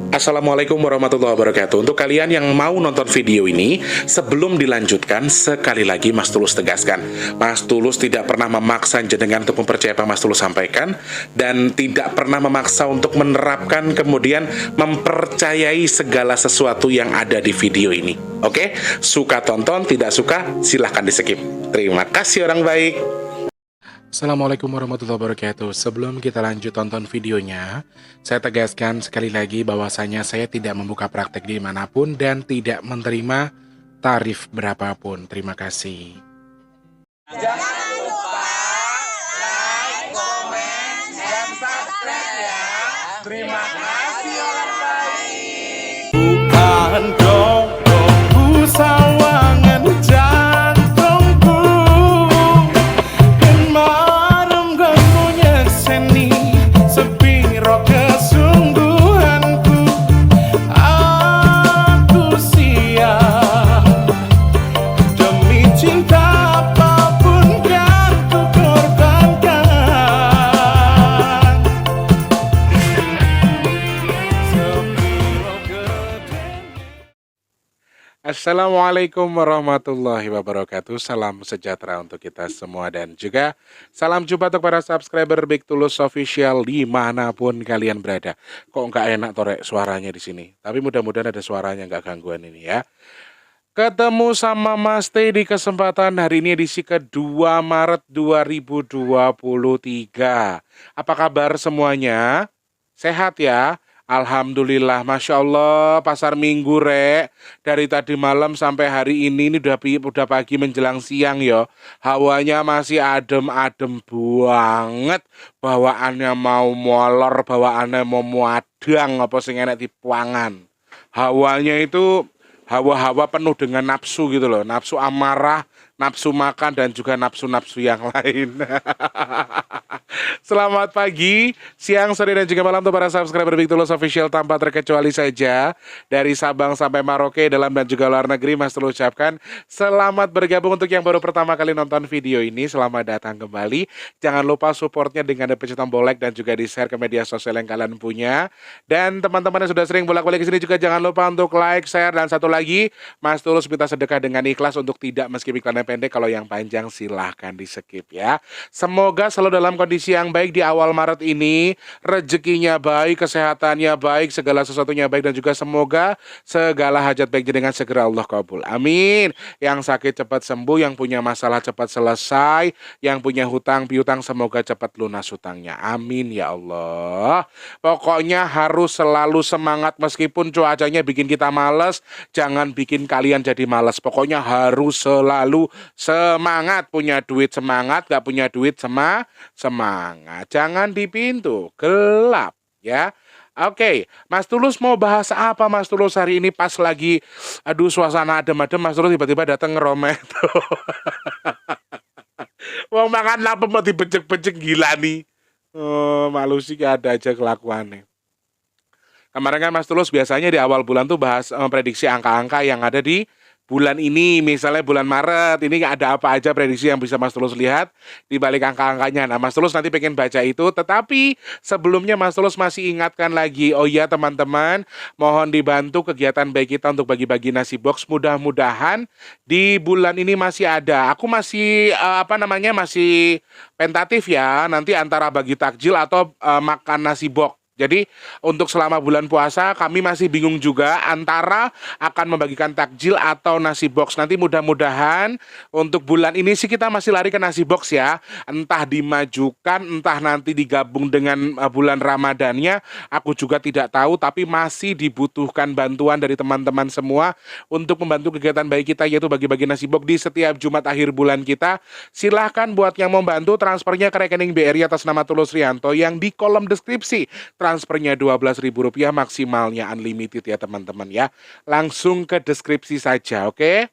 Assalamualaikum warahmatullahi wabarakatuh. Untuk kalian yang mau nonton video ini, sebelum dilanjutkan, sekali lagi Mas Tulus tegaskan, Mas Tulus tidak pernah memaksa jenengan untuk mempercayai apa Mas Tulus sampaikan, dan tidak pernah memaksa untuk menerapkan kemudian mempercayai segala sesuatu yang ada di video ini. Oke? Suka tonton, tidak suka silahkan di skip. Terima kasih orang baik. Assalamualaikum warahmatullahi wabarakatuh. Sebelum kita lanjut tonton videonya, saya tegaskan sekali lagi bahwasanya saya tidak membuka praktek dimanapun dan tidak menerima tarif berapapun. Terima kasih. Jangan lupa like, komen, dan subscribe ya. Terima kasih orang baik. Bukan dodoku sawangan jantungku, dan marem kamu nyeseni sepiro kesungguhanku. Aku siap demi cinta apapun yang ku korbankan. Sepiro gedenya. Assalamualaikum warahmatullahi wabarakatuh. Salam sejahtera untuk kita semua dan juga salam jumpa untuk para subscriber Big Tulus Official dimanapun kalian berada. Kok nggak enak torek suaranya di sini? Tapi mudah-mudahan ada suaranya nggak gangguan ini ya. Ketemu sama Mas T di kesempatan hari ini edisi ke-2 Maret 2023. Apa kabar semuanya? Sehat ya? Alhamdulillah, Masya Allah, pasar minggu rek. Dari tadi malam sampai hari ini udah pagi menjelang siang ya. Hawanya masih adem-adem banget. Bawaannya mau molor, bawaannya mau muadang, apa sing enek dipuangan. Hawanya itu hawa-hawa penuh dengan nafsu gitu loh. Nafsu amarah, nafsu makan, dan juga nafsu-nafsu yang lain. Selamat pagi, siang, sore, dan juga malam untuk para subscriber Big Tulus Official tanpa terkecuali saja. Dari Sabang sampai Merauke, dalam dan juga luar negeri, Mas Tulus ucapkan selamat bergabung. Untuk yang baru pertama kali nonton video ini, selamat datang kembali. Jangan lupa supportnya dengan pencet tombol like dan juga di-share ke media sosial yang kalian punya. Dan teman-teman yang sudah sering bolak-balik ke sini juga jangan lupa untuk like, share, dan satu lagi, Mas Tulus minta sedekah dengan ikhlas untuk tidak meskip iklannya pendek. Kalau yang panjang silahkan di skip ya. Semoga selalu dalam kondisi yang baik di awal Maret ini, rezekinya baik, kesehatannya baik, segala sesuatunya baik, dan juga semoga segala hajat baik dengan segera Allah kabul. Amin. Yang sakit cepat sembuh, yang punya masalah cepat selesai, yang punya hutang piutang semoga cepat lunas hutangnya. Amin ya Allah. Pokoknya harus selalu semangat meskipun cuacanya bikin kita males, jangan bikin kalian jadi males. Pokoknya harus selalu semangat. Punya duit semangat, gak punya duit semangat. Jangan di pintu gelap ya. Oke, Mas Tulus mau bahas apa Mas Tulus hari ini pas lagi aduh suasana adem-adem, Mas Tulus tiba-tiba datang ngeromet. Mau makan apa mau dibecek-becek, gila nih. Oh, malu sih ada aja kelakuannya. Kemarin kan Mas Tulus biasanya di awal bulan tuh bahas prediksi angka-angka yang ada di bulan ini. Misalnya bulan Maret, ini ada apa aja prediksi yang bisa Mas Tulus lihat di balik angka-angkanya. Nah, Mas Tulus nanti pengen baca itu, tetapi sebelumnya Mas Tulus masih ingatkan lagi, oh iya teman-teman, mohon dibantu kegiatan baik kita untuk bagi-bagi nasi box. Mudah-mudahan di bulan ini masih ada. Aku masih masih tentatif ya, nanti antara bagi takjil atau makan nasi box. Jadi untuk selama bulan puasa kami masih bingung juga antara akan membagikan takjil atau nasi box. Nanti mudah-mudahan untuk bulan ini sih kita masih lari ke nasi box ya. Entah dimajukan, entah nanti digabung dengan bulan Ramadannya, aku juga tidak tahu, tapi masih dibutuhkan bantuan dari teman-teman semua untuk membantu kegiatan baik kita, yaitu bagi-bagi nasi box di setiap Jumat akhir bulan kita. Silahkan buat yang mau bantu transfernya ke rekening BRI atas nama Tulus Rianto yang di kolom deskripsi. Transfernya Rp12.000, maksimalnya unlimited ya teman-teman ya. Langsung ke deskripsi saja, oke?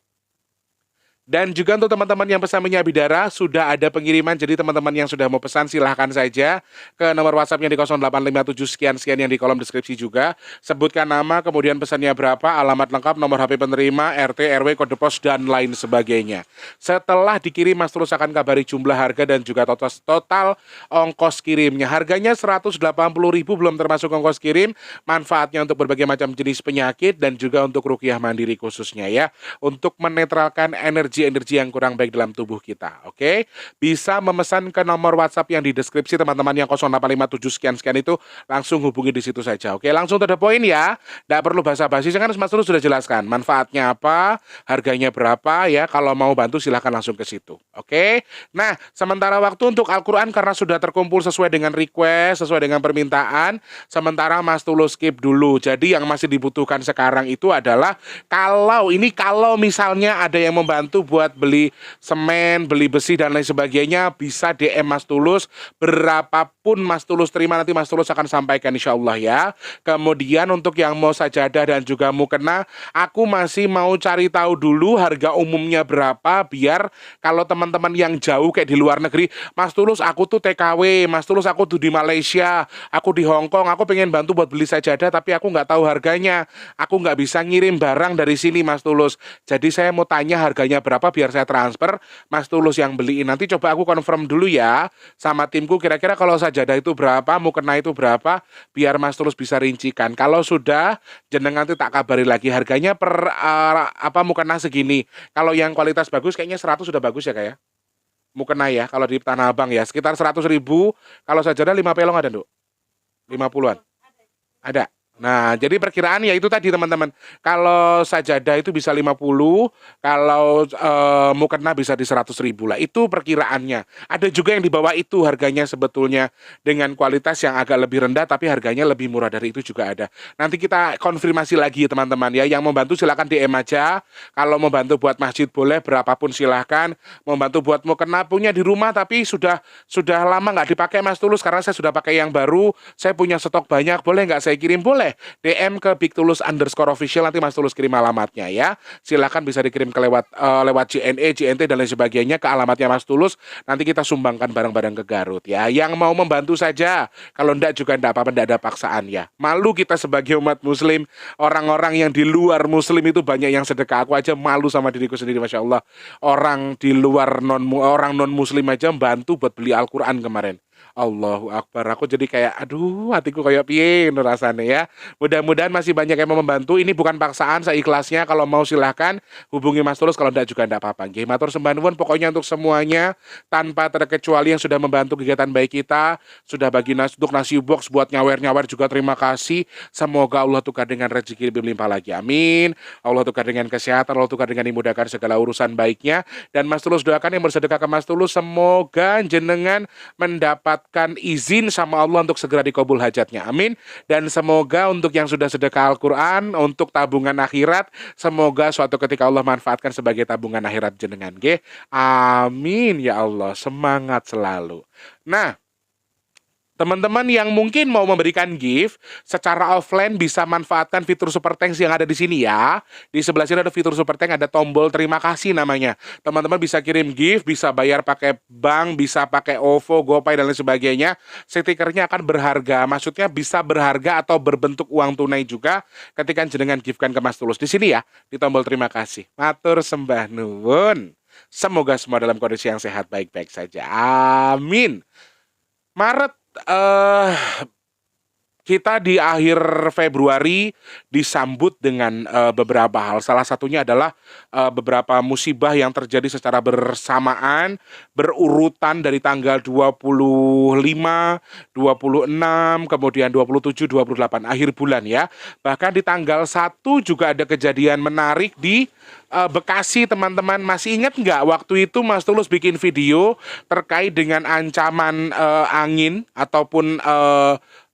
Dan juga untuk teman-teman yang pesan Minyak Bidara sudah ada pengiriman. Jadi teman-teman yang sudah mau pesan silahkan saja ke nomor WhatsAppnya di 0857 sekian-sekian yang di kolom deskripsi juga. Sebutkan nama, kemudian pesannya berapa, alamat lengkap, nomor HP penerima, RT, RW, kode pos, dan lain sebagainya. Setelah dikirim, Mas Tulus akan kabari jumlah harga dan juga total ongkos kirimnya. Harganya 180.000 belum termasuk ongkos kirim. Manfaatnya untuk berbagai macam jenis penyakit dan juga untuk ruqyah mandiri khususnya ya. Untuk menetralkan energi yang kurang baik dalam tubuh kita. Oke, bisa memesan ke nomor WhatsApp yang di deskripsi teman-teman yang 0857 sekian-sekian itu langsung hubungi di situ saja. Oke, langsung to the point ya. Tidak perlu basa-basi, kan Mas Tulus sudah jelaskan manfaatnya apa, harganya berapa ya. Kalau mau bantu silahkan langsung ke situ. Oke. Nah, sementara waktu untuk Al-Qur'an karena sudah terkumpul sesuai dengan request, sesuai dengan permintaan, sementara Mas Tulus skip dulu. Jadi yang masih dibutuhkan sekarang itu adalah kalau misalnya ada yang membantu buat beli semen, beli besi dan lain sebagainya, bisa DM Mas Tulus, berapapun Mas Tulus terima nanti Mas Tulus akan sampaikan insya Allah ya. Kemudian untuk yang mau sajadah dan juga mukena, aku masih mau cari tahu dulu harga umumnya berapa, biar kalau teman-teman yang jauh kayak di luar negeri, Mas Tulus aku tuh TKW, Mas Tulus aku tuh di Malaysia, aku di Hong Kong, aku pengen bantu buat beli sajadah tapi aku nggak tahu harganya, aku nggak bisa ngirim barang dari sini Mas Tulus. Jadi saya mau tanya harganya berapa biar saya transfer, Mas Tulus yang beliin. Nanti coba aku confirm dulu ya sama timku, kira-kira kalau sajadah itu berapa, mukena itu berapa, biar Mas Tulus bisa rincikan. Kalau sudah, jenengan nanti tak kabari lagi harganya per mukena segini. Kalau yang kualitas bagus kayaknya 100 sudah bagus ya kayak mukena ya. Kalau di Tanah Abang ya sekitar 100.000. Kalau sajadah 5 pelong ada, Nduk? 50-an? Ada. Nah, jadi perkiraan ya itu tadi teman-teman. Kalau sajadah itu bisa 50, kalau mukena bisa di 100.000 lah. Itu perkiraannya. Ada juga yang di bawah itu harganya sebetulnya dengan kualitas yang agak lebih rendah tapi harganya lebih murah dari itu juga ada. Nanti kita konfirmasi lagi teman-teman ya. Yang membantu silakan DM aja. Kalau membantu buat masjid boleh, berapapun silahkan. Membantu buat mukena punya di rumah tapi sudah lama nggak dipakai Mas Tulus karena saya sudah pakai yang baru. Saya punya stok banyak, boleh nggak saya kirim? Boleh. DM ke @bigtulus_official, nanti Mas Tulus kirim alamatnya ya. Silakan bisa dikirim ke lewat JNE, JNT dan lain sebagainya ke alamatnya Mas Tulus. Nanti kita sumbangkan barang-barang ke Garut ya. Yang mau membantu saja. Kalau enggak juga enggak apa-apa, enggak ada paksaan ya. Malu kita sebagai umat muslim, orang-orang yang di luar muslim itu banyak yang sedekah. Aku aja malu sama diriku sendiri, Masya Allah. Orang di luar orang non muslim aja bantu buat beli Al-Quran kemarin. Allahu Akbar, aku jadi kayak aduh hatiku kayak piye rasanya ya. Mudah-mudahan masih banyak yang mau membantu. Ini bukan paksaan, seikhlasnya. Kalau mau silahkan hubungi Mas Tulus, kalau enggak juga enggak apa-apa. Nggih, matur sembah nuwun pokoknya untuk semuanya tanpa terkecuali yang sudah membantu kegiatan baik kita, sudah bagi untuk nasi box buat nyawer-nyawer juga terima kasih. Semoga Allah tukar dengan rezeki lebih melimpah lagi. Amin. Allah tukar dengan kesehatan, Allah tukar dengan dimudahkan segala urusan baiknya. Dan Mas Tulus doakan yang bersedekah ke Mas Tulus semoga jenengan mendapat izin sama Allah untuk segera dikabul hajatnya. Amin. Dan semoga untuk yang sudah sedekah Al-Quran untuk tabungan akhirat, semoga suatu ketika Allah manfaatkan sebagai tabungan akhirat jenengan. Nggih. Amin ya Allah. Semangat selalu. Nah, teman-teman yang mungkin mau memberikan gift secara offline bisa manfaatkan fitur Super Thanks yang ada di sini ya. Di sebelah sini ada fitur Super Thanks, ada tombol terima kasih namanya. Teman-teman bisa kirim gift, bisa bayar pakai bank, bisa pakai OVO, GoPay dan lain sebagainya. Stikernya akan berharga, maksudnya bisa berharga atau berbentuk uang tunai juga ketika jenengan giftkan ke Mas Tulus. Di sini ya, di tombol terima kasih. Matur sembah nuwun. Semoga semua dalam kondisi yang sehat baik-baik saja. Amin. Maret kita di akhir Februari disambut dengan beberapa hal. Salah satunya adalah beberapa musibah yang terjadi secara bersamaan, berurutan dari tanggal 25, 26, kemudian 27, 28, akhir bulan ya. Bahkan di tanggal 1 juga ada kejadian menarik di Bekasi, teman-teman. Masih ingat nggak waktu itu Mas Tulus bikin video terkait dengan ancaman angin ataupun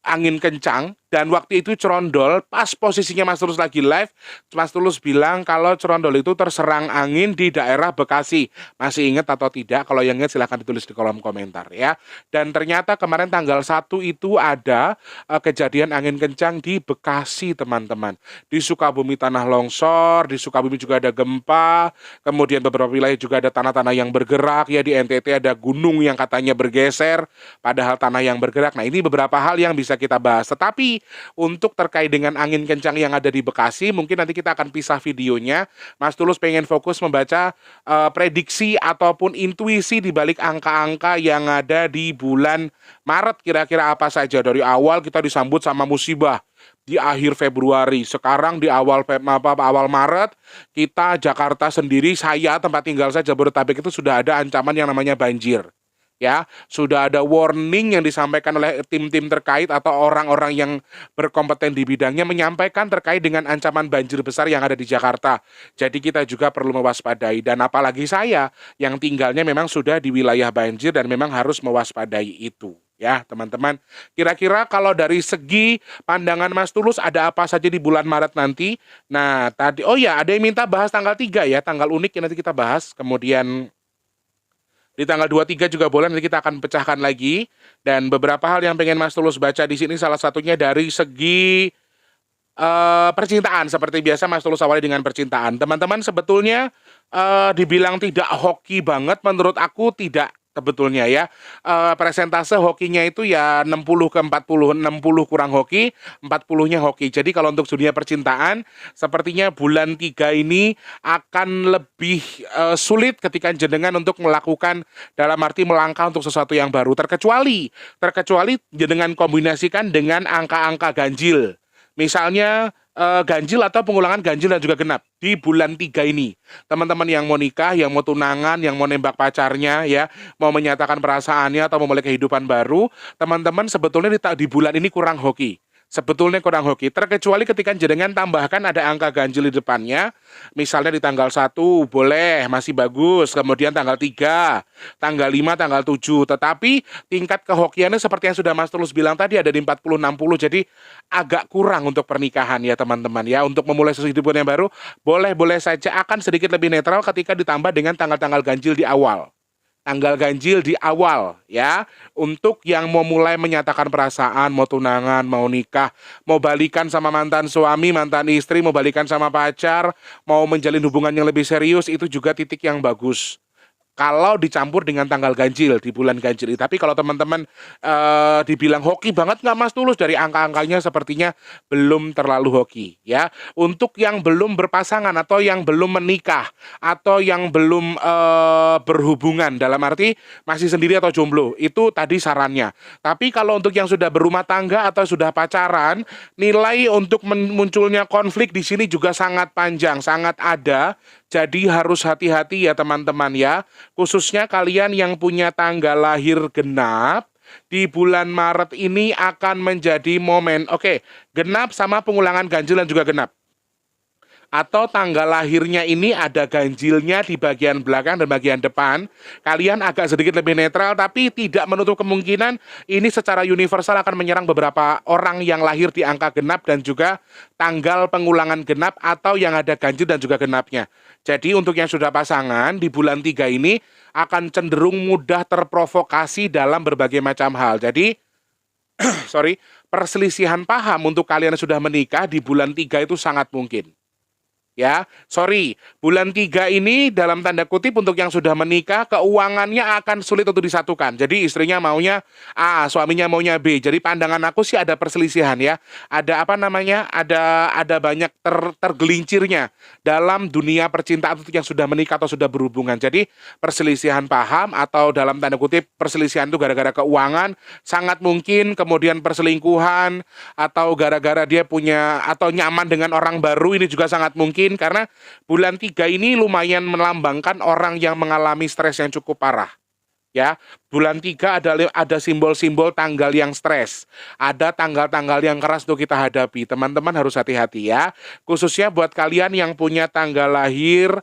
angin kencang Dan waktu itu Cerondol, pas posisinya Mas Tulus lagi live, Mas Tulus bilang kalau Cerondol itu terserang angin di daerah Bekasi. Masih ingat atau tidak? Kalau yang ingat silahkan ditulis di kolom komentar ya. Dan ternyata kemarin tanggal 1 itu ada kejadian angin kencang di Bekasi, teman-teman. Di Sukabumi tanah longsor, di Sukabumi juga ada gempa, kemudian beberapa wilayah juga ada tanah-tanah yang bergerak, ya di NTT ada gunung yang katanya bergeser, padahal tanah yang bergerak. Nah, ini beberapa hal yang bisa kita bahas. Tetapi untuk terkait dengan angin kencang yang ada di Bekasi, mungkin nanti kita akan pisah videonya. Mas Tulus pengen fokus membaca prediksi ataupun intuisi di balik angka-angka yang ada di bulan Maret. Kira-kira apa saja? Dari awal kita disambut sama musibah di akhir Februari. Sekarang di awal Maret, kita Jakarta sendiri, saya tempat tinggal saya Jabodetabek itu sudah ada ancaman yang namanya banjir. Ya, sudah ada warning yang disampaikan oleh tim-tim terkait atau orang-orang yang berkompeten di bidangnya menyampaikan terkait dengan ancaman banjir besar yang ada di Jakarta. Jadi kita juga perlu mewaspadai, dan apalagi saya yang tinggalnya memang sudah di wilayah banjir dan memang harus mewaspadai itu. Ya, teman-teman. Kira-kira kalau dari segi pandangan Mas Tulus ada apa saja di bulan Maret nanti? Nah, tadi ada yang minta bahas tanggal 3 ya, tanggal unik yang nanti kita bahas. Kemudian di tanggal 23 juga boleh, nanti kita akan pecahkan lagi. Dan beberapa hal yang pengen Mas Tulus baca di sini, salah satunya dari segi percintaan. Seperti biasa Mas Tulus awali dengan percintaan. Teman-teman, sebetulnya dibilang tidak hoki banget, menurut aku tidak. Sebetulnya ya, presentase hokinya itu ya 60 ke 40, 60 kurang hoki, 40-nya hoki. Jadi kalau untuk dunia percintaan, sepertinya bulan 3 ini akan lebih sulit ketika jenengan untuk melakukan, dalam arti melangkah untuk sesuatu yang baru. Terkecuali jenengan kombinasikan dengan angka-angka ganjil. Misalnya ganjil atau pengulangan ganjil dan juga genap di bulan 3 ini. Teman-teman yang mau nikah, yang mau tunangan, yang mau nembak pacarnya ya, mau menyatakan perasaannya atau memulai kehidupan baru, teman-teman sebetulnya di bulan ini kurang hoki. Sebetulnya kurang hoki, terkecuali ketika jenengan tambahkan ada angka ganjil di depannya. Misalnya di tanggal 1 boleh, masih bagus. Kemudian tanggal 3, tanggal 5, tanggal 7. Tetapi tingkat kehokiannya seperti yang sudah Mas Tulus bilang tadi ada di 40-60. Jadi agak kurang untuk pernikahan ya teman-teman ya. Untuk memulai sesuatu hidup yang baru, boleh-boleh saja, akan sedikit lebih netral ketika ditambah dengan tanggal-tanggal ganjil di awal. Tanggal ganjil di awal ya, untuk yang mau mulai menyatakan perasaan, mau tunangan, mau nikah, mau balikan sama mantan suami, mantan istri, mau balikan sama pacar, mau menjalin hubungan yang lebih serius, itu juga titik yang bagus kalau dicampur dengan tanggal ganjil di bulan ganjil. Tapi kalau teman-teman dibilang hoki banget nggak Mas Tulus, dari angka-angkanya sepertinya belum terlalu hoki ya. Untuk yang belum berpasangan atau yang belum menikah atau yang belum berhubungan, dalam arti masih sendiri atau jomblo, itu tadi sarannya. Tapi kalau untuk yang sudah berumah tangga atau sudah pacaran, nilai untuk munculnya konflik di sini juga sangat panjang, sangat ada. Jadi harus hati-hati ya teman-teman ya. Khususnya kalian yang punya tanggal lahir genap, di bulan Maret ini akan menjadi momen. Oke, genap sama pengulangan ganjil dan juga genap. Atau tanggal lahirnya ini ada ganjilnya di bagian belakang dan bagian depan. Kalian agak sedikit lebih netral, tapi tidak menutup kemungkinan ini secara universal akan menyerang beberapa orang yang lahir di angka genap dan juga tanggal pengulangan genap atau yang ada ganjil dan juga genapnya. Jadi untuk yang sudah pasangan di bulan 3 ini akan cenderung mudah terprovokasi dalam berbagai macam hal. Jadi perselisihan paham untuk kalian yang sudah menikah di bulan 3 itu sangat mungkin. Ya, bulan 3 ini dalam tanda kutip untuk yang sudah menikah, keuangannya akan sulit untuk disatukan. Jadi istrinya maunya A, suaminya maunya B. Jadi pandangan aku sih ada perselisihan ya. Ada ada banyak tergelincirnya dalam dunia percintaan untuk yang sudah menikah atau sudah berhubungan. Jadi perselisihan paham atau dalam tanda kutip perselisihan itu gara-gara keuangan sangat mungkin, kemudian perselingkuhan atau gara-gara dia punya atau nyaman dengan orang baru, ini juga sangat mungkin. Karena bulan 3 ini lumayan melambangkan orang yang mengalami stres yang cukup parah. Ya, bulan 3 ada simbol-simbol tanggal yang stres. Ada tanggal-tanggal yang keras untuk kita hadapi. Teman-teman harus hati-hati ya. Khususnya buat kalian yang punya tanggal lahir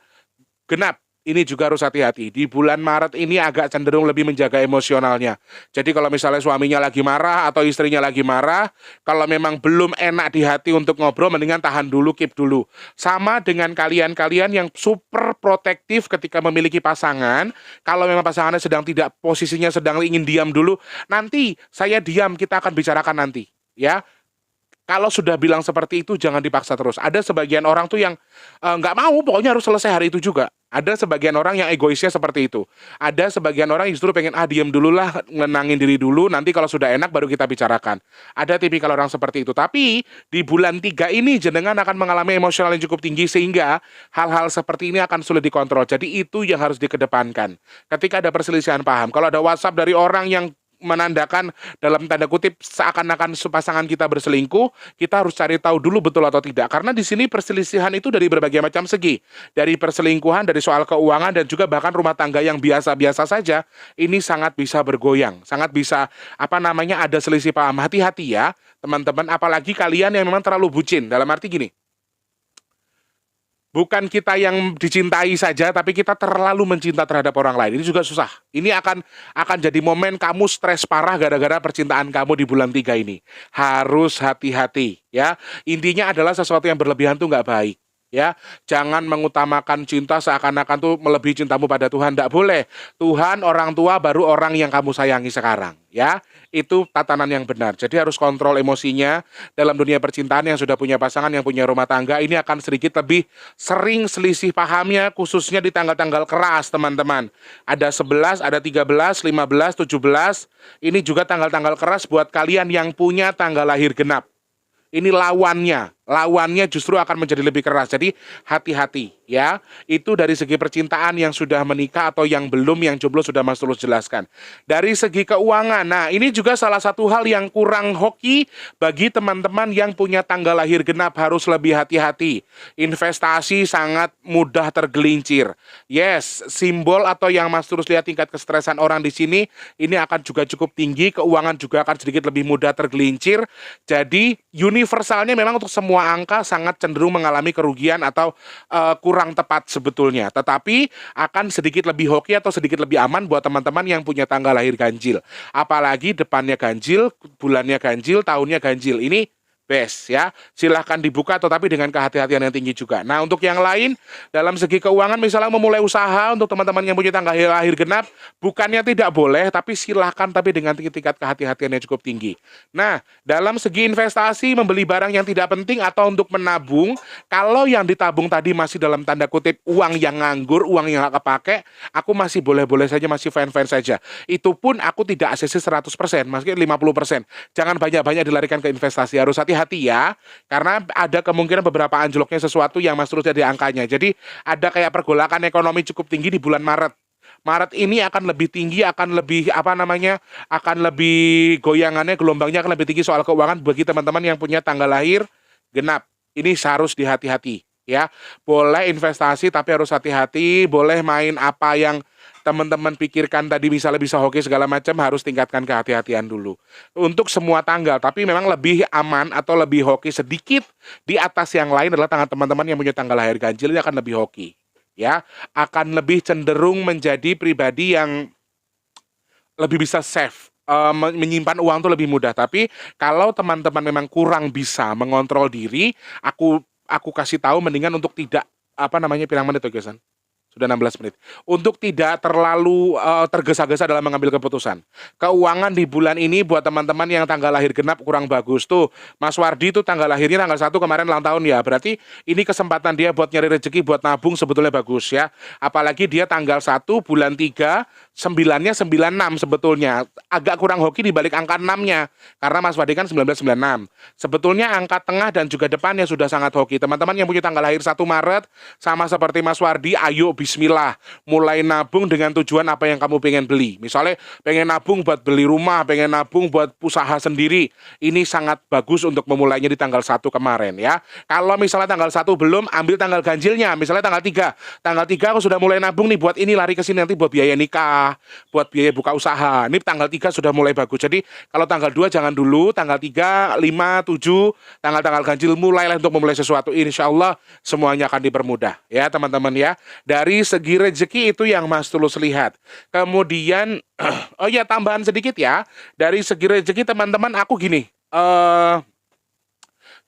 genap. ini juga harus hati-hati. Di bulan Maret ini agak cenderung lebih menjaga emosionalnya. Jadi kalau misalnya suaminya lagi marah atau istrinya lagi marah, kalau memang belum enak di hati untuk ngobrol, mendingan tahan dulu, keep dulu. Sama dengan kalian-kalian yang super protektif ketika memiliki pasangan, kalau memang pasangannya sedang tidak, posisinya sedang ingin diam dulu, nanti saya diam, kita akan bicarakan nanti. Ya, kalau sudah bilang seperti itu jangan dipaksa terus. Ada sebagian orang tuh yang nggak mau, pokoknya harus selesai hari itu juga. Ada sebagian orang yang egoisnya seperti itu. Ada sebagian orang yang justru pengen diam dulu lah, ngenangin diri dulu, nanti kalau sudah enak baru kita bicarakan. Ada tipikal orang seperti itu. Tapi di bulan 3 ini jenengan akan mengalami emosional yang cukup tinggi sehingga hal-hal seperti ini akan sulit dikontrol. Jadi itu yang harus dikedepankan. Ketika ada perselisihan paham, kalau ada WhatsApp dari orang yang menandakan dalam tanda kutip seakan-akan pasangan kita berselingkuh, kita harus cari tahu dulu betul atau tidak. Karena di sini perselisihan itu dari berbagai macam segi. Dari perselingkuhan, dari soal keuangan, dan juga bahkan rumah tangga yang biasa-biasa saja, ini sangat bisa bergoyang. Sangat bisa, ada selisih paham. Hati-hati ya, teman-teman. Apalagi kalian yang memang terlalu bucin. Dalam arti gini, bukan kita yang dicintai saja, tapi kita terlalu mencinta terhadap orang lain. Ini juga susah. Ini akan jadi momen kamu stres parah gara-gara percintaan kamu di bulan 3 ini. Harus hati-hati ya. Intinya adalah sesuatu yang berlebihan tuh nggak baik. Ya, jangan mengutamakan cinta seakan-akan tuh melebihi cintamu pada Tuhan. Tidak boleh. Tuhan, orang tua, baru orang yang kamu sayangi sekarang. Ya, itu tatanan yang benar. Jadi harus kontrol emosinya dalam dunia percintaan. Yang sudah punya pasangan, yang punya rumah tangga, ini akan sedikit lebih sering selisih pahamnya, khususnya di tanggal-tanggal keras, teman-teman. Ada 11, ada 13, 15, 17. Ini juga tanggal-tanggal keras buat kalian yang punya tanggal lahir genap. Ini lawannya justru akan menjadi lebih keras. Jadi hati-hati ya. Itu dari segi percintaan yang sudah menikah atau yang belum, yang jomblo sudah Mas Tulus jelaskan. Dari segi keuangan, nah ini juga salah satu hal yang kurang hoki bagi teman-teman yang punya tanggal lahir genap, harus lebih hati-hati. Investasi sangat mudah tergelincir. Yes, simbol atau yang Mas Tulus lihat tingkat kestresan orang di sini, ini akan juga cukup tinggi, keuangan juga akan sedikit lebih mudah tergelincir. Jadi universalnya memang untuk semua angka sangat cenderung mengalami kerugian atau kurang tepat sebetulnya. Tetapi akan sedikit lebih hoki atau sedikit lebih aman buat teman-teman yang punya tanggal lahir ganjil. Apalagi depannya ganjil, bulannya ganjil, tahunnya ganjil. Ini best ya. Silahkan dibuka tetapi dengan kehati-hatian yang tinggi juga. Nah, untuk yang lain dalam segi keuangan, misalnya memulai usaha, untuk teman-teman yang punya tanggal lahir genap, bukannya tidak boleh, tapi silahkan tapi dengan tingkat kehati-hatian yang cukup tinggi. Nah, dalam segi investasi, membeli barang yang tidak penting atau untuk menabung, kalau yang ditabung tadi masih dalam tanda kutip uang yang nganggur, uang yang gak kepake, aku masih boleh-boleh saja, masih fine-fine saja. Itu pun aku tidak ACC 100%, masih 50%. Jangan banyak-banyak dilarikan ke investasi, harus hati-hati ya, karena ada kemungkinan beberapa anjloknya sesuatu yang Mas Tulus jadi angkanya. Jadi ada kayak pergolakan ekonomi cukup tinggi di bulan Maret. Maret ini akan lebih tinggi, akan lebih akan lebih goyangannya, gelombangnya akan lebih tinggi soal keuangan bagi teman-teman yang punya tanggal lahir genap. Ini harus dihati-hati ya. Boleh investasi tapi harus hati-hati, boleh main apa yang teman-teman pikirkan tadi misalnya bisa hoki segala macam, harus tingkatkan kehati-hatian dulu. Untuk semua tanggal, tapi memang lebih aman atau lebih hoki sedikit di atas yang lain adalah tanggal teman-teman yang punya tanggal lahir ganjil, ini akan lebih hoki. Ya, akan lebih cenderung menjadi pribadi yang lebih bisa save. Menyimpan uang tuh lebih mudah. Tapi kalau teman-teman memang kurang bisa mengontrol diri, aku kasih tahu mendingan untuk tidak pirang menit tuh guys. Sudah 16 menit. Untuk tidak terlalu tergesa-gesa dalam mengambil keputusan. Keuangan di bulan ini buat teman-teman yang tanggal lahir genap kurang bagus tuh. Mas Wardi tuh tanggal lahirnya tanggal 1 kemarin ulang tahun ya. Berarti ini kesempatan dia buat nyari rezeki, buat nabung sebetulnya bagus ya. Apalagi dia tanggal 1 bulan 3, 9-nya 96 sebetulnya. Agak kurang hoki di balik angka 6-nya. Karena Mas Wardi kan 1996. Sebetulnya angka tengah dan juga depannya sudah sangat hoki. Teman-teman yang punya tanggal lahir 1 Maret sama seperti Mas Wardi, ayo bismillah, mulai nabung dengan tujuan apa yang kamu pengen beli. Misalnya pengen nabung buat beli rumah, pengen nabung buat usaha sendiri. Ini sangat bagus untuk memulainya di tanggal 1 kemarin ya. Kalau misalnya tanggal 1 belum, ambil tanggal ganjilnya. Misalnya tanggal 3. Tanggal 3 aku sudah mulai nabung nih buat ini, lari ke sini nanti buat biaya nikah, sawah, buat biaya buka usaha. Ini tanggal 3 sudah mulai bagus. Jadi kalau tanggal 2 jangan dulu, tanggal 3, 5, 7, tanggal-tanggal ganjil mulailah untuk memulai sesuatu. Insya Allah semuanya akan dipermudah ya teman-teman ya. Dari segi rezeki itu yang Mas Tulus lihat. Kemudian, oh ya tambahan sedikit ya. Dari segi rezeki teman-teman aku gini,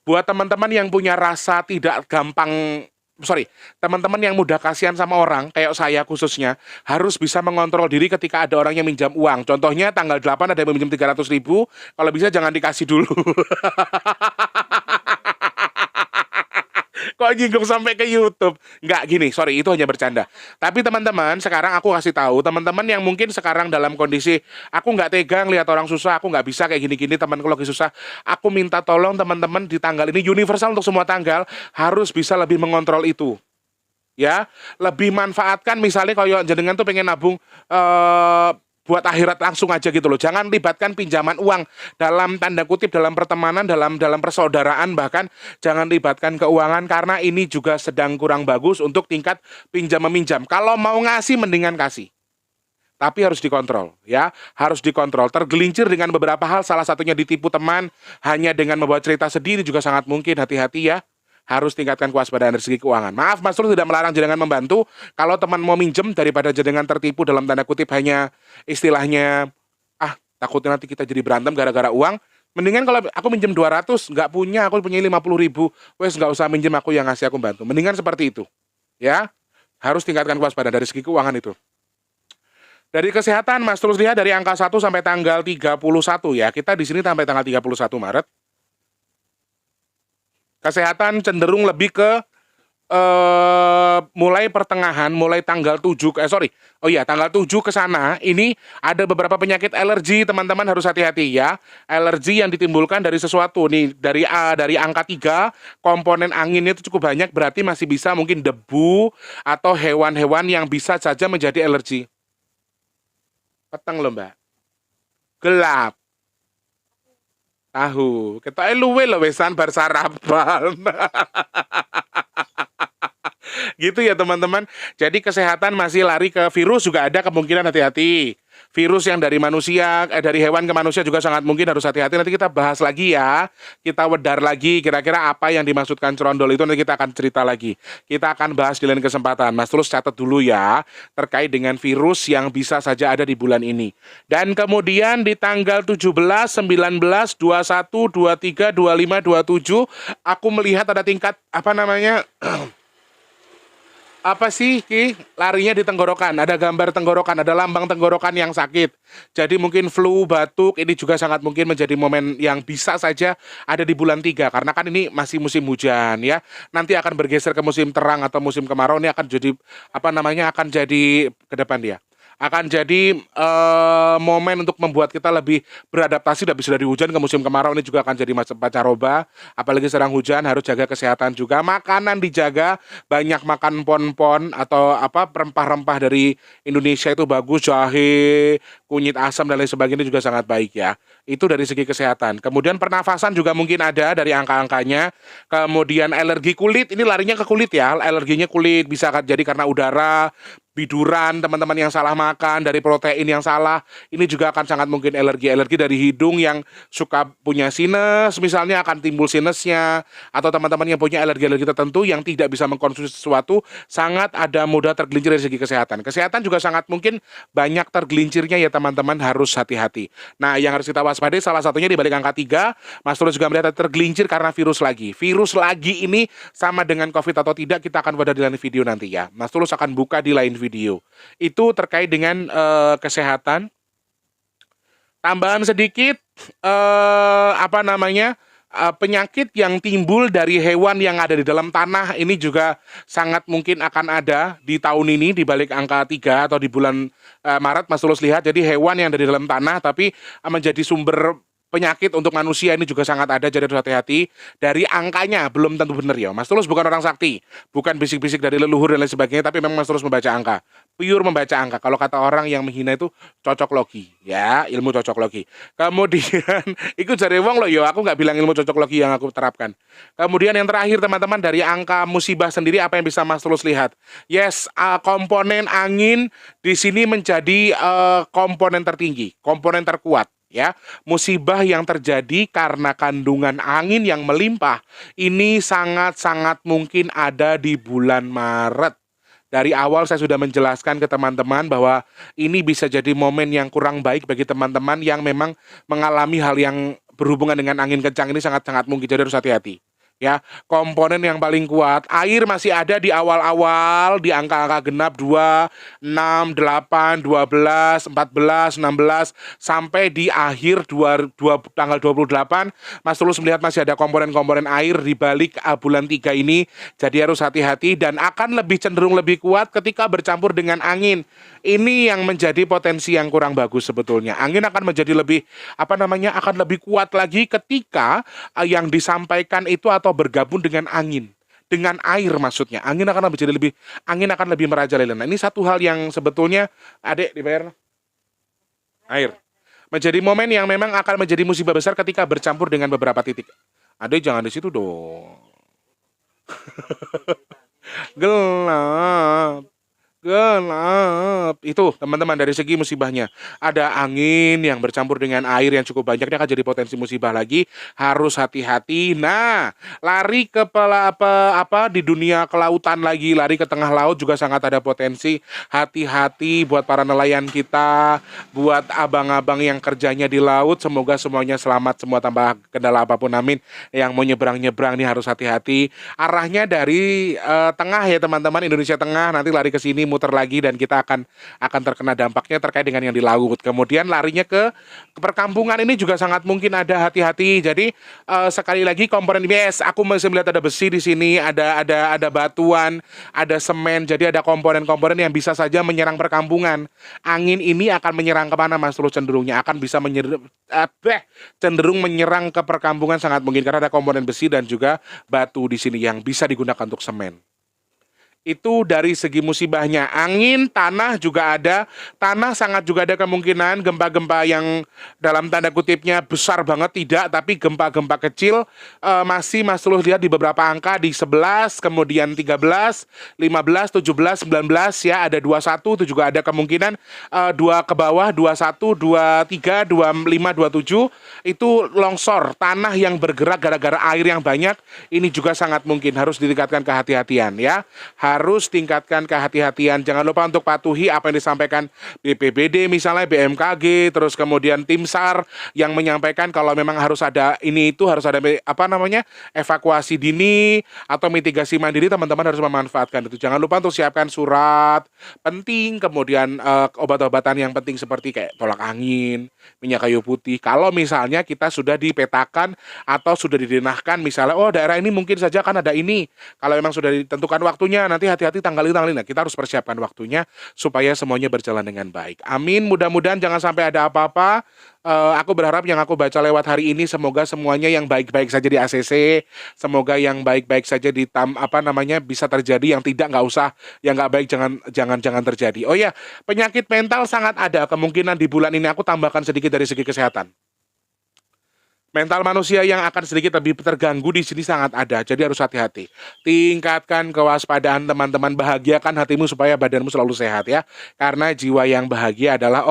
buat teman-teman yang punya rasa tidak gampang, sorry, teman-teman yang mudah kasihan sama orang, kayak saya khususnya, harus bisa mengontrol diri ketika ada orang yang minjam uang. Contohnya tanggal 8 ada yang meminjam 300.000, kalau bisa jangan dikasih dulu. Kok nyinggung sampai ke YouTube? Nggak gini, sorry, itu hanya bercanda. Tapi teman-teman, sekarang aku kasih tahu, teman-teman yang mungkin sekarang dalam kondisi, aku nggak tega lihat orang susah, aku nggak bisa kayak gini-gini, temanku lagi susah. Aku minta tolong teman-teman di tanggal ini, universal untuk semua tanggal, harus bisa lebih mengontrol itu. Ya, lebih manfaatkan misalnya kalau jenengan tuh pengen nabung, buat akhirat langsung aja gitu loh. Jangan libatkan pinjaman uang dalam tanda kutip dalam pertemanan, dalam persaudaraan, bahkan jangan libatkan keuangan karena ini juga sedang kurang bagus untuk tingkat pinjam meminjam. Kalau mau ngasih mendingan kasih. Tapi harus dikontrol ya, harus dikontrol. Tergelincir dengan beberapa hal, salah satunya ditipu teman hanya dengan membawa cerita sedih, ini juga sangat mungkin. Hati-hati ya. Harus tingkatkan kewaspadaan dari segi keuangan. Maaf, Mas Tulus tidak melarang jenengan membantu. Kalau teman mau minjem daripada jenengan tertipu dalam tanda kutip hanya istilahnya, takutnya nanti kita jadi berantem gara-gara uang. Mendingan kalau aku minjem 200, nggak punya, aku punya 50.000, wes nggak usah minjem, aku yang ngasih, aku bantu. Mendingan seperti itu. Ya, harus tingkatkan kewaspadaan dari segi keuangan itu. Dari kesehatan, Mas Tulus lihat dari angka 1 sampai tanggal 31 ya. Kita di sini sampai tanggal 31 Maret. Kesehatan cenderung lebih ke mulai pertengahan, mulai tanggal 7, tanggal 7 ke sana, ini ada beberapa penyakit alergi, teman-teman harus hati-hati ya. Alergi yang ditimbulkan dari sesuatu nih, dari angka 3, komponen angin itu cukup banyak, berarti masih bisa mungkin debu atau hewan-hewan yang bisa saja menjadi alergi. Peteng loh, Mbak. Gelap. Tahu, kita luwe loh wesan bar sarapan. Gitu ya teman-teman. Jadi kesehatan masih lari ke virus, juga ada kemungkinan, hati-hati. Virus yang dari manusia, dari hewan ke manusia juga sangat mungkin, harus hati-hati. Nanti kita bahas lagi ya. Kita wedar lagi kira-kira apa yang dimaksudkan cerondol itu, nanti kita akan cerita lagi. Kita akan bahas di lain kesempatan. Mas Tulus catat dulu ya, terkait dengan virus yang bisa saja ada di bulan ini. Dan kemudian di tanggal 17, 19, 21, 23, 25, 27, aku melihat ada tingkat apa sih Ki? Larinya di tenggorokan, ada gambar tenggorokan, ada lambang tenggorokan yang sakit. Jadi mungkin flu, batuk, ini juga sangat mungkin menjadi momen yang bisa saja ada di bulan 3. Karena kan ini masih musim hujan ya. Nanti akan bergeser ke musim terang atau musim kemarau, ini akan jadi akan jadi ke depan dia. Akan jadi momen untuk membuat kita lebih beradaptasi dari hujan ke musim kemarau. Ini juga akan jadi masa pancaroba, apalagi sedang hujan, harus jaga kesehatan juga. Makanan dijaga, banyak makan pon-pon atau rempah-rempah dari Indonesia itu bagus, jahe, kunyit asam dan lain sebagainya juga sangat baik ya. Itu dari segi kesehatan. Kemudian pernafasan juga mungkin ada dari angka-angkanya. Kemudian alergi kulit, ini larinya ke kulit ya. Alerginya kulit bisa jadi karena udara, biduran, teman-teman yang salah makan, dari protein yang salah, ini juga akan sangat mungkin alergi dari hidung yang suka punya sinus, misalnya akan timbul sinusnya, atau teman-teman yang punya alergi tertentu yang tidak bisa mengkonsumsi sesuatu, sangat ada mudah tergelincir dari segi kesehatan. Kesehatan juga sangat mungkin banyak tergelincirnya ya teman-teman, harus hati-hati. Nah, yang harus kita waspadai salah satunya di balik angka 3, Mas Tulus juga melihat tergelincir karena virus lagi. Virus lagi ini sama dengan COVID atau tidak, kita akan pada di lain video nanti ya. Mas Tulus akan buka di lain video. Itu terkait dengan kesehatan. Tambahan sedikit, penyakit yang timbul dari hewan yang ada di dalam tanah, ini juga sangat mungkin akan ada di tahun ini, di balik angka 3 atau di bulan Maret, Mas Tulus lihat. Jadi hewan yang ada di dalam tanah tapi menjadi sumber penyakit untuk manusia ini juga sangat ada, jadi harus hati-hati. Dari angkanya belum tentu benar ya. Mas Tulus bukan orang sakti, bukan bisik-bisik dari leluhur dan lain sebagainya, tapi memang Mas Tulus membaca angka. Pure membaca angka. Kalau kata orang yang menghina itu cocok logi, ya, ilmu cocok logi. Kemudian ikut dari wong loh yo, aku nggak bilang ilmu cocok logi yang aku terapkan. Kemudian yang terakhir teman-teman, dari angka musibah sendiri apa yang bisa Mas Tulus lihat? Yes, komponen angin di sini menjadi komponen tertinggi, komponen terkuat. Ya, musibah yang terjadi karena kandungan angin yang melimpah ini sangat-sangat mungkin ada di bulan Maret. Dari awal saya sudah menjelaskan ke teman-teman bahwa ini bisa jadi momen yang kurang baik bagi teman-teman yang memang mengalami hal yang berhubungan dengan angin kencang ini sangat-sangat mungkin, jadi harus hati-hati. Ya, komponen yang paling kuat, air masih ada di awal-awal di angka-angka genap 2, 6, 8, 12, 14, 16 sampai di akhir tanggal 28 Mas Tulus melihat masih ada komponen-komponen air di balik bulan 3 ini. Jadi harus hati-hati dan akan lebih cenderung lebih kuat ketika bercampur dengan angin. Ini yang menjadi potensi yang kurang bagus sebetulnya. Angin akan menjadi lebih akan lebih kuat lagi ketika yang disampaikan itu atau bergabung dengan angin, dengan air maksudnya. Angin akan lebih merajalela. Nah, ini satu hal yang sebetulnya Adek dibayar air. Menjadi momen yang memang akan menjadi musibah besar ketika bercampur dengan beberapa titik. Adek jangan di situ dong. Gelap. Gelap. Itu teman-teman dari segi musibahnya. Ada angin yang bercampur dengan air yang cukup banyak, ini akan jadi potensi musibah lagi. Harus hati-hati. Nah, lari ke di dunia kelautan lagi, lari ke tengah laut juga sangat ada potensi. Hati-hati buat para nelayan kita, buat abang-abang yang kerjanya di laut, semoga semuanya selamat semua tanpa kendala apapun, amin. Yang mau nyebrang-nyebrang nih harus hati-hati. Arahnya dari tengah ya teman-teman, Indonesia Tengah, nanti lari ke sini muter lagi dan kita akan terkena dampaknya terkait dengan yang di laut. Kemudian larinya ke perkampungan ini juga sangat mungkin ada, hati-hati. Jadi sekali lagi komponen aku masih melihat ada besi di sini, ada batuan, ada semen. Jadi ada komponen-komponen yang bisa saja menyerang perkampungan. Angin ini akan menyerang kemana Mas Tulus cenderungnya? Akan bisa cenderung menyerang ke perkampungan sangat mungkin karena ada komponen besi dan juga batu di sini yang bisa digunakan untuk semen. Itu dari segi musibahnya. Angin, tanah juga ada. Tanah sangat juga ada kemungkinan gempa-gempa yang dalam tanda kutipnya besar banget tidak, tapi gempa-gempa kecil masih Mas Tulus lihat di beberapa angka di 11, kemudian 13, 15, 17, 19 ya, ada 21 itu juga ada kemungkinan 2 ke bawah, 21, 23, 25, 27 itu longsor, tanah yang bergerak gara-gara air yang banyak. Ini juga sangat mungkin, harus ditingkatkan kehati-hatian ya. Harus tingkatkan kehati-hatian. Jangan lupa untuk patuhi apa yang disampaikan BPBD misalnya, BMKG, terus kemudian tim SAR yang menyampaikan kalau memang harus ada harus ada evakuasi dini atau mitigasi mandiri, teman-teman harus memanfaatkan itu. Jangan lupa untuk siapkan surat penting, kemudian obat-obatan yang penting seperti kayak tolak angin, minyak kayu putih. Kalau misalnya kita sudah dipetakan atau sudah didenahkan misalnya, oh daerah ini mungkin saja kan ada ini. Kalau memang sudah ditentukan waktunya, nanti hati-hati tanggal ini. Nah, kita harus persiapkan waktunya supaya semuanya berjalan dengan baik. Amin. Mudah-mudahan jangan sampai ada apa-apa. Aku berharap yang aku baca lewat hari ini semoga semuanya yang baik-baik saja di ACC, semoga yang baik-baik saja di bisa terjadi, yang nggak usah, yang nggak baik jangan terjadi. Oh ya, penyakit mental sangat ada kemungkinan di bulan ini. Aku tambahkan sedikit dari segi kesehatan. Mental manusia yang akan sedikit lebih terganggu di sini sangat ada, jadi harus hati-hati. Tingkatkan kewaspadaan teman-teman, bahagiakan hatimu supaya badanmu selalu sehat ya. Karena jiwa yang bahagia adalah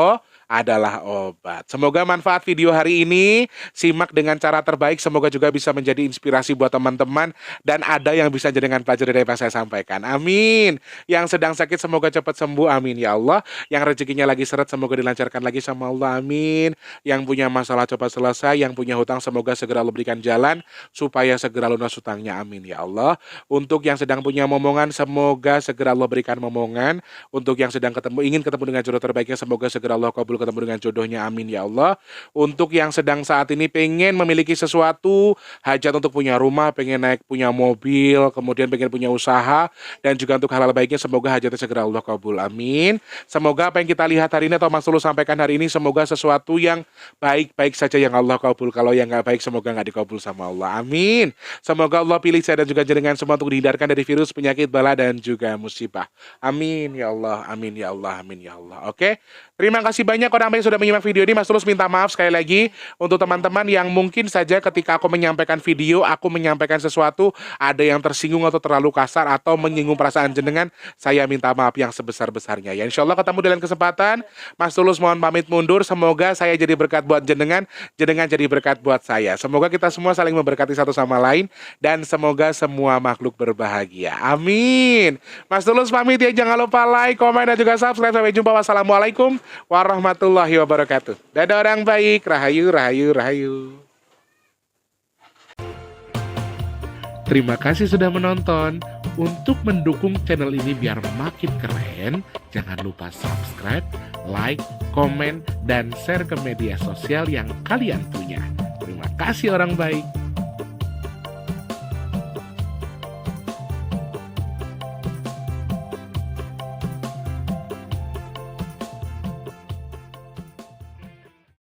obat. Semoga manfaat video hari ini, simak dengan cara terbaik, semoga juga bisa menjadi inspirasi buat teman-teman dan ada yang bisa jadikan pelajaran dari apa yang saya sampaikan. Amin. Yang sedang sakit semoga cepat sembuh, amin ya Allah. Yang rezekinya lagi seret semoga dilancarkan lagi sama Allah, amin. Yang punya masalah cepat selesai, yang punya hutang semoga segera Allah berikan jalan supaya segera lunas hutangnya, amin ya Allah. Untuk yang sedang punya momongan semoga segera Allah berikan momongan. Untuk yang sedang ingin ketemu dengan jodoh terbaiknya semoga segera Allah kabulkan Kabul ketemu dengan jodohnya, amin ya Allah. Untuk yang sedang saat ini pengen memiliki sesuatu, hajat untuk punya rumah, pengen naik punya mobil, kemudian pengen punya usaha, dan juga untuk hal-hal baiknya, semoga hajatnya segera Allah kabul, amin. Semoga apa yang kita lihat hari ini atau Mas Tulus sampaikan hari ini, semoga sesuatu yang baik-baik saja yang Allah kabul. Kalau yang nggak baik, semoga nggak dikabul sama Allah, amin. Semoga Allah pilih saya dan juga jenengan semua untuk dihindarkan dari virus, penyakit, bala, dan juga musibah. Amin ya Allah, amin ya Allah, amin ya Allah. Oke, terima kasih banyak orang yang sudah menyimak video ini. Mas Tulus minta maaf sekali lagi untuk teman-teman yang mungkin saja ketika aku menyampaikan video, aku menyampaikan sesuatu, ada yang tersinggung atau terlalu kasar atau menyinggung perasaan jenengan. Saya minta maaf yang sebesar-besarnya ya. Insya Allah ketemu dalam kesempatan. Mas Tulus mohon pamit mundur. Semoga saya jadi berkat buat jenengan, jenengan jadi berkat buat saya. Semoga kita semua saling memberkati satu sama lain, dan semoga semua makhluk berbahagia. Amin. Mas Tulus pamit ya, jangan lupa like, komen, dan juga subscribe. Sampai jumpa. Wassalamualaikum warahmatullahi wabarakatuh. Dadah orang baik. Rahayu, rahayu, rahayu. Terima kasih sudah menonton. Untuk mendukung channel ini biar makin keren, jangan lupa subscribe, like, komen, dan share ke media sosial yang kalian punya. Terima kasih orang baik.